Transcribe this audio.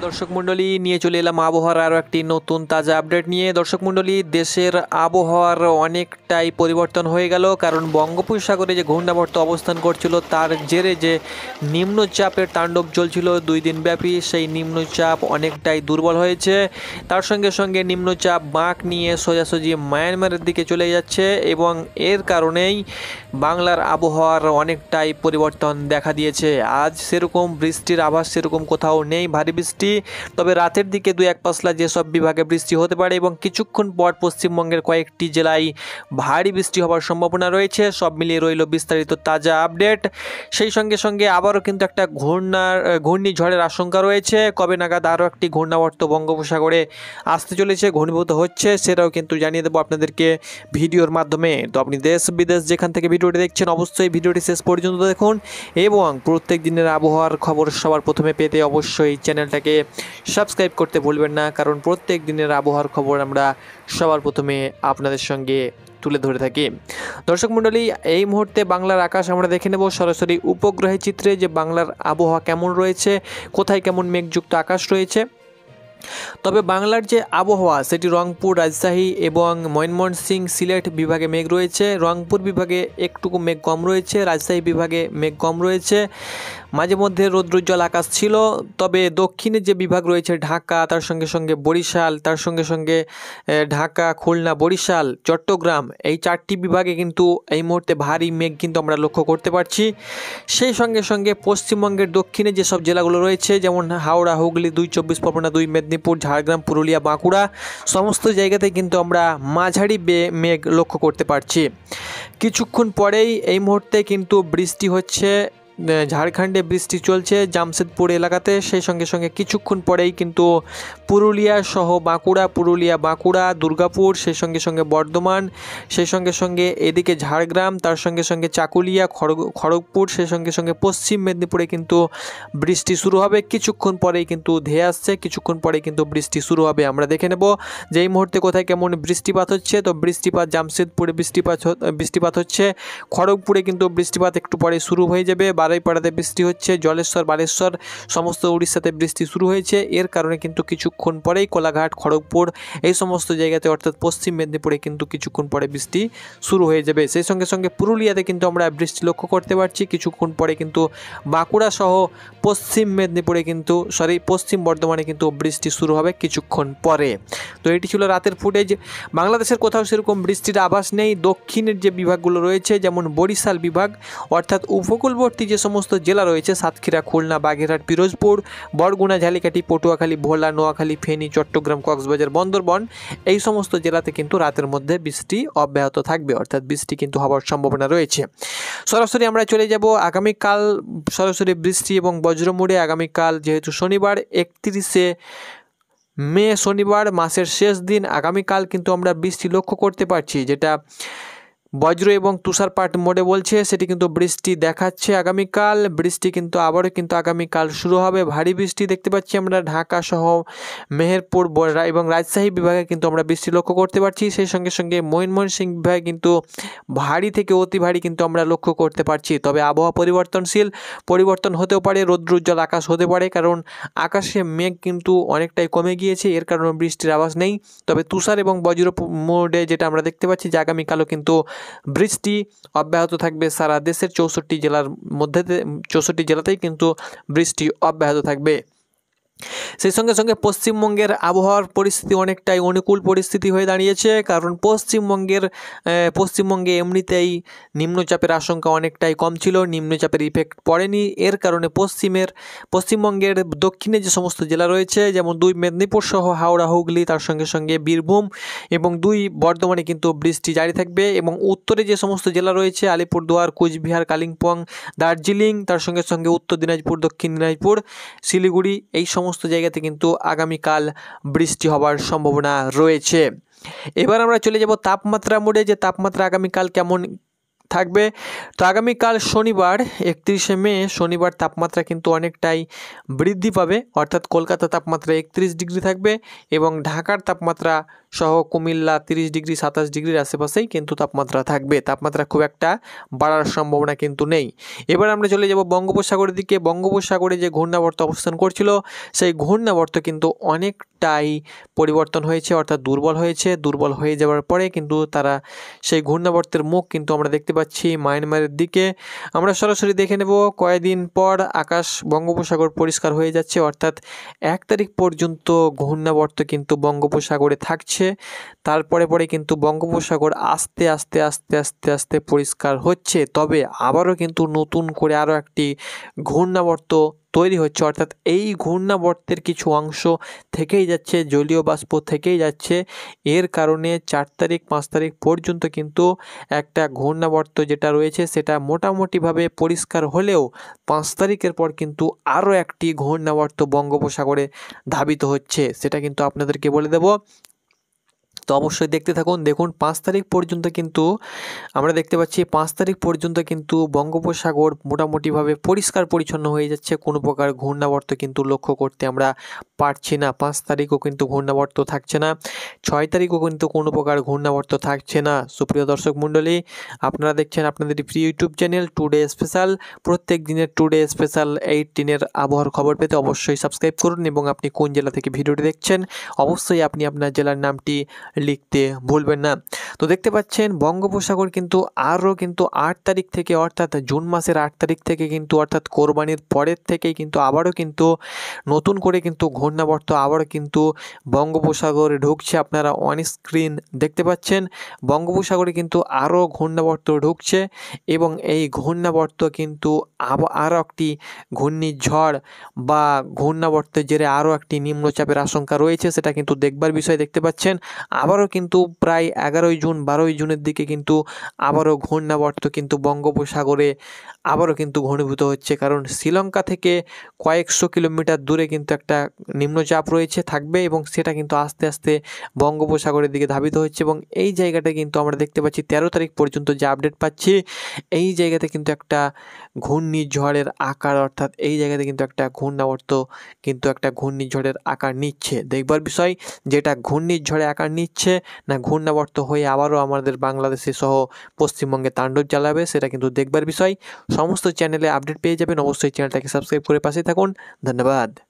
দর্শক মণ্ডলী নিয়ে চলে এলাম আবহাওয়ার আরও একটি নতুন তাজা আপডেট নিয়ে। দর্শক মণ্ডলী, দেশের আবহাওয়ার অনেকটাই পরিবর্তন হয়ে গেল, কারণ বঙ্গোপসাগরে যে ঘূর্ণাবর্ত অবস্থান করছিল তার জেরে যে নিম্নচাপের তাণ্ডব চলছিল 2 দিন ব্যাপী, সেই নিম্নচাপ অনেকটাই দুর্বল হয়েছে। তার সঙ্গে সঙ্গে নিম্নচাপ বাঁক নিয়ে সোজাসুজি মায়ানমারের দিকে চলে যাচ্ছে এবং এর কারণেই বাংলার আবহাওয়ার অনেকটাই পরিবর্তন দেখা দিয়েছে। আজ সেরকম বৃষ্টির আভাস সেরকম কোথাও নেই, ভারী বৃষ্টি, তবে রাতের দিকে 2-1 পাশলা যেসব বিভাগে বৃষ্টি হতে পারে এবং কিছুক্ষণ পর পশ্চিমবঙ্গের কয়েকটি জেলায় ভারী বৃষ্টি হওয়ার সম্ভাবনা রয়েছে। সব মিলিয়ে রইল বিস্তারিত তাজা আপডেট। সেই সঙ্গে সঙ্গে আবারও কিন্তু একটা ঘূর্ণিঝড়ের আশঙ্কা রয়েছে। কবে নাগাদ আরও একটি ঘূর্ণাবর্ত বঙ্গোপসাগরে আসতে চলেছে, ঘনীভূত হচ্ছে, সেটাও কিন্তু জানিয়ে দেবো আপনাদেরকে ভিডিওর মাধ্যমে। তো আপনি দেশ বিদেশ যেখান থেকে ভিডিওটি দেখছেন অবশ্যই ভিডিওটি শেষ পর্যন্ত দেখুন এবং প্রত্যেক দিনের আবহাওয়ার খবর সবার প্রথমে পেতে অবশ্যই চ্যানেলটাকে সাবস্ক্রাইব করতে ভুলবেন না, কারণ প্রত্যেক দিনের আবহাওয়ার খবর আমরা সবার প্রথমে আপনাদের সঙ্গে তুলে ধরে থাকি। দর্শক মণ্ডলী, এই মুহূর্তে বাংলার আকাশ আমরা দেখে নেব সরাসরি উপগ্রহের চিত্রে যে বাংলার আবহাওয়া কেমন রয়েছে, কোথায় কেমন মেঘযুক্ত আকাশ রয়েছে। তবে বাংলার যে আবহাওয়া সেটি রংপুর, রাজশাহী এবং ময়মনসিংহ, সিলেট বিভাগে মেঘ রয়েছে। রংপুর বিভাগে একটুকু মেঘ কম রয়েছে, রাজশাহী বিভাগে মেঘ কম রয়েছে, মাঝে মধ্যে রৌদ্রোজ্জ্বল আকাশ ছিল। তবে দক্ষিণে যে বিভাগ রয়েছে ঢাকা, তার সঙ্গে সঙ্গে বরিশাল, তার সঙ্গে সঙ্গে ঢাকা, খুলনা, বরিশাল, চট্টগ্রাম, এই 4টি বিভাগে কিন্তু এই মুহূর্তে ভারী মেঘ কিন্তু আমরা লক্ষ্য করতে পারছি। সেই সঙ্গে সঙ্গে পশ্চিমবঙ্গের দক্ষিণে যেসব জেলাগুলো রয়েছে যেমন হাওড়া, হুগলি, 2 চব্বিশ পরগনা, 2 মেদিনীপুর, ঝাড়গ্রাম, পুরুলিয়া, বাঁকুড়া, সমস্ত জায়গাতে কিন্তু আমরা মাঝারি মেঘ লক্ষ্য করতে পারছি। কিছুক্ষণ পরেই এই মুহূর্তে কিন্তু বৃষ্টি হচ্ছে, ঝাড়খণ্ডে বৃষ্টি চলছে জামশেদপুর এলাকাতে। সেই সঙ্গে সঙ্গে কিছুক্ষণ পরেই কিন্তু পুরুলিয়া সহ বাঁকুড়া, দুর্গাপুর, সেই সঙ্গে সঙ্গে বর্ধমান, সেই সঙ্গে সঙ্গে এদিকে ঝাড়গ্রাম, তার সঙ্গে সঙ্গে চাকুলিয়া, খড়গপুর, সেই সঙ্গে সঙ্গে পশ্চিম মেদিনীপুরে কিন্তু বৃষ্টি শুরু হবে। কিছুক্ষণ পরেই কিন্তু ধেয়ে আসছে, কিছুক্ষণ পরেই কিন্তু বৃষ্টি শুরু হবে। আমরা দেখে নেব যে এই মুহূর্তে কোথায় কেমন বৃষ্টিপাত হচ্ছে। তো বৃষ্টিপাত জামশেদপুরে বৃষ্টিপাত হচ্ছে, খড়গপুরে কিন্তু বৃষ্টিপাত একটু পরে শুরু হয়ে যাবে, বারুইপাড়াতে বৃষ্টি হচ্ছে, জলেশ্বর, বালেশ্বর, সমস্ত উড়িষ্যাতে বৃষ্টি শুরু হয়েছে। এর কারণে কিন্তু কিছুক্ষণ পরেই কোলাঘাট, খড়গপুর, এই সমস্ত জায়গাতে অর্থাৎ পশ্চিম মেদিনীপুরে কিন্তু কিছুক্ষণ পরে বৃষ্টি শুরু হয়ে যাবে। সেই সঙ্গে সঙ্গে পুরুলিয়াতে কিন্তু আমরা বৃষ্টি লক্ষ্য করতে পারছি। কিছুক্ষণ পরে কিন্তু বাঁকুড়া সহ পশ্চিম বর্ধমানে কিন্তু বৃষ্টি শুরু হবে কিছুক্ষণ পরে। তো এটি ছিল রাতের ফুটেজ। বাংলাদেশের কোথাও সেরকম বৃষ্টির আভাস নেই। দক্ষিণের যে বিভাগগুলো রয়েছে যেমন বরিশাল বিভাগ অর্থাৎ উপকূলবর্তী যে সমস্ত জেলা রয়েছে সাতক্ষীরা, খুলনা, বাগেরহাট, পিরোজপুর, বরগুনা, ঝালিকাঠি, পটুয়াখালী, ভোলা, নোয়াখালী, ফেনী, চট্টগ্রাম, কক্সবাজার, বন্দরবান, এই সমস্ত জেলাতে কিন্তু রাতের মধ্যে বৃষ্টি অব্যাহত থাকবে, অর্থাৎ বৃষ্টি কিন্তু হওয়ার সম্ভাবনা রয়েছে। সরাসরি আমরা চলে যাব আগামীকাল সরাসরি বৃষ্টি এবং বজ্রমুড়ে। আগামীকাল যেহেতু শনিবার 31শে মে, শনিবার, মাসের শেষ দিন, আগামীকাল কিন্তু আমরা বৃষ্টি লক্ষ্য করতে পারছি, যেটা বজ্র এবং তুষারপাত মোডে বলছে, সেটি কিন্তু বৃষ্টি দেখাচ্ছে। আগামীকাল বৃষ্টি কিন্তু আবারও কিন্তু আগামীকাল শুরু হবে, ভারী বৃষ্টি দেখতে পাচ্ছি আমরা ঢাকা সহ মেহেরপুর এবং রাজশাহী বিভাগে কিন্তু আমরা বৃষ্টি লক্ষ্য করতে পারছি। সেই সঙ্গে সঙ্গে ময়মনসিংহ বিভাগে কিন্তু ভারী থেকে অতি ভারী কিন্তু আমরা লক্ষ্য করতে পারছি। তবে আবহাওয়া পরিবর্তন হতেও পারে, রৌদ্রোজ্জ্বল আকাশ হতে পারে, কারণ আকাশে মেঘ কিন্তু অনেকটাই কমে গিয়েছে, এর কারণে বৃষ্টির আভাস নেই। তবে তুষার এবং বজ্র মোডে যেটা আমরা দেখতে পাচ্ছি যে আগামীকালও কিন্তু বৃষ্টি অব্যাহত থাকবে সারা দেশের 64 জেলাতেই কিন্তু বৃষ্টি অব্যাহত থাকবে। সেই সঙ্গে সঙ্গে পশ্চিমবঙ্গের আবহাওয়ার পরিস্থিতি অনেকটাই অনুকূল পরিস্থিতি হয়ে দাঁড়িয়েছে, কারণ পশ্চিমবঙ্গে এমনিতেই নিম্নচাপের আশঙ্কা অনেকটাই কম ছিল, নিম্নচাপের ইফেক্ট পড়েনি। এর কারণে পশ্চিমবঙ্গের দক্ষিণে যে সমস্ত জেলা রয়েছে যেমন 2 মেদিনীপুর সহ হাওড়া, হুগলি, তার সঙ্গে সঙ্গে বীরভূম এবং 2 বর্ধমানে কিন্তু বৃষ্টি জারি থাকবে। এবং উত্তরে যে সমস্ত জেলা রয়েছে আলিপুরদুয়ার, কোচবিহার, কালিম্পং, দার্জিলিং, তার সঙ্গে সঙ্গে উত্তর দিনাজপুর, দক্ষিণ দিনাজপুর, শিলিগুড়ি, এই সমস্ত জায়গাতে কিন্তু আগামীকাল বৃষ্টি হবার সম্ভাবনা রয়েছে। এবার আমরা চলে যাব তাপমাত্রা মোডে, যে তাপমাত্রা আগামীকাল কেমন থাকবে। তো আগামীকাল শনিবার 31শে মে শনিবার তাপমাত্রা কিন্তু অনেকটাই বৃদ্ধি পাবে, অর্থাৎ কলকাতা তাপমাত্রা 31 ডিগ্রি থাকবে এবং ঢাকার তাপমাত্রা সহ কুমিল্লা 30 ডিগ্রি 27 ডিগ্রির আশেপাশেই কিন্তু তাপমাত্রা থাকবে। তাপমাত্রা খুব একটা বাড়ার সম্ভাবনা কিন্তু নেই। এবার আমরা চলে যাব বঙ্গোপসাগরের দিকে। বঙ্গোপসাগরে যে ঘূর্ণাবর্ত অবস্থান করছিল সেই ঘূর্ণাবর্ত কিন্তু অনেকটাই পরিবর্তন হয়েছে, অর্থাৎ দুর্বল হয়েছে। দুর্বল হয়ে যাওয়ার পরে কিন্তু তারা সেই ঘূর্ণাবর্তের মুখ কিন্তু আমরা দেখতে পাচ্ছি মায়ানমারের দিকে। আমরা সরাসরি দেখে নেব কয়েকদিন পর আকাশ বঙ্গোপসাগর পরিষ্কার হয়ে যাচ্ছে, অর্থাৎ 1 তারিখ পর্যন্ত ঘূর্ণাবর্ত কিন্তু বঙ্গোপসাগরে থাকছে। তারপরে কিন্তু বঙ্গোপসাগর আস্তে আস্তে আস্তে আস্তে আস্তে পরিষ্কার হচ্ছে। তবে আবারও কিন্তু নতুন করে আরও একটি ঘূর্ণাবর্ত তৈরি হচ্ছে, অর্থাৎ এই ঘূর্ণাবর্তের কিছু অংশ থেকেই যাচ্ছে, জলীয় বাষ্প থেকেই যাচ্ছে। এর কারণে 4 তারিখ 5 তারিখ পর্যন্ত কিন্তু একটা ঘূর্ণাবর্ত যেটা রয়েছে সেটা মোটামুটিভাবে পরিষ্কার হলেও 5 তারিখের পর কিন্তু আরও একটি ঘূর্ণাবর্ত বঙ্গোপসাগরে ধাবিত হচ্ছে, সেটা কিন্তু আপনাদেরকে বলে দেব। তো অবশ্যই দেখতে থাকুন। দেখুন 5 তারিখ পর্যন্ত কিন্তু আমরা দেখতে পাচ্ছি 5 তারিখ পর্যন্ত কিন্তু বঙ্গোপসাগর মোটামুটিভাবে পরিষ্কার পরিচ্ছন্ন হয়ে যাচ্ছে, কোনো প্রকার ঘূর্ণাবর্ত কিন্তু লক্ষ্য করতে আমরা পারছি না। 5 তারিখও কিন্তু ঘূর্ণাবর্ত থাকছে না, 6 তারিখও কিন্তু কোনো প্রকার ঘূর্ণাবর্ত থাকছে না। সুপ্রিয় দর্শক মণ্ডলী, আপনারা দেখছেন আপনাদের প্রিয় ইউটিউব চ্যানেল টুডে স্পেশাল। প্রত্যেক দিনের টুডে স্পেশাল 18-এর আবহাওয়ার খবর পেতে অবশ্যই সাবস্ক্রাইব করুন এবং আপনি কোন জেলা থেকে ভিডিওটি দেখছেন অবশ্যই আপনি আপনার জেলার নামটি লিখতে ভুলবেন না। তো দেখতে পাচ্ছেন বঙ্গোপসাগর কিন্তু আরও কিন্তু 8 তারিখ থেকে, অর্থাৎ জুন মাসের 8 তারিখ থেকে কিন্তু, অর্থাৎ কোরবানির পরের থেকেই কিন্তু আবারও কিন্তু নতুন করে কিন্তু ঘূর্ণাবর্ত আবারও কিন্তু বঙ্গোপসাগরে ঢুকছে। আপনারা অন স্ক্রিন দেখতে পাচ্ছেন বঙ্গোপসাগরে কিন্তু আরও ঘূর্ণাবর্ত ঢুকছে এবং এই ঘূর্ণাবর্ত কিন্তু আরও একটি ঘূর্ণিঝড় বা ঘূর্ণাবর্তের জেরে আরও একটি নিম্নচাপের আশঙ্কা রয়েছে, সেটা কিন্তু দেখবার বিষয়। দেখতে পাচ্ছেন আবারও কিন্তু প্রায় 11ই জুন 12ই জুনের দিকে কিন্তু আবারও ঘূর্ণাবর্ত কিন্তু বঙ্গোপসাগরে আবারও কিন্তু ঘনীভূত হচ্ছে, কারণ শ্রীলঙ্কা থেকে কয়েকশো কিলোমিটার দূরে কিন্তু একটা নিম্নচাপ রয়েছে থাকবে এবং সেটা কিন্তু আস্তে আস্তে বঙ্গোপসাগরের দিকে ধাবিত হচ্ছে। এবং এই জায়গাটা কিন্তু আমরা দেখতে পাচ্ছি 13 তারিখ পর্যন্ত যে আপডেট পাচ্ছি এই জায়গাতে কিন্তু একটা ঘূর্ণিঝড়ের আকার, অর্থাৎ এই জায়গাতে কিন্তু একটা ঘূর্ণাবর্ত কিন্তু একটা ঘূর্ণিঝড়ের আকার নিচ্ছে। দেখবার বিষয় যেটা ঘূর্ণিঝড়ে আকার নিচ্ছে না ঘূর্ণাবর্ত হয়ে আবারও আমাদের বাংলাদেশে সহ পশ্চিমবঙ্গে তাণ্ডব চালাবে, সেটা কিন্তু দেখবার বিষয়। সমস্ত চ্যানেলে আপডেট পেয়ে যাবেন, অবশ্যই চ্যানেলটাকে সাবস্ক্রাইব করে পাশে থাকুন। ধন্যবাদ।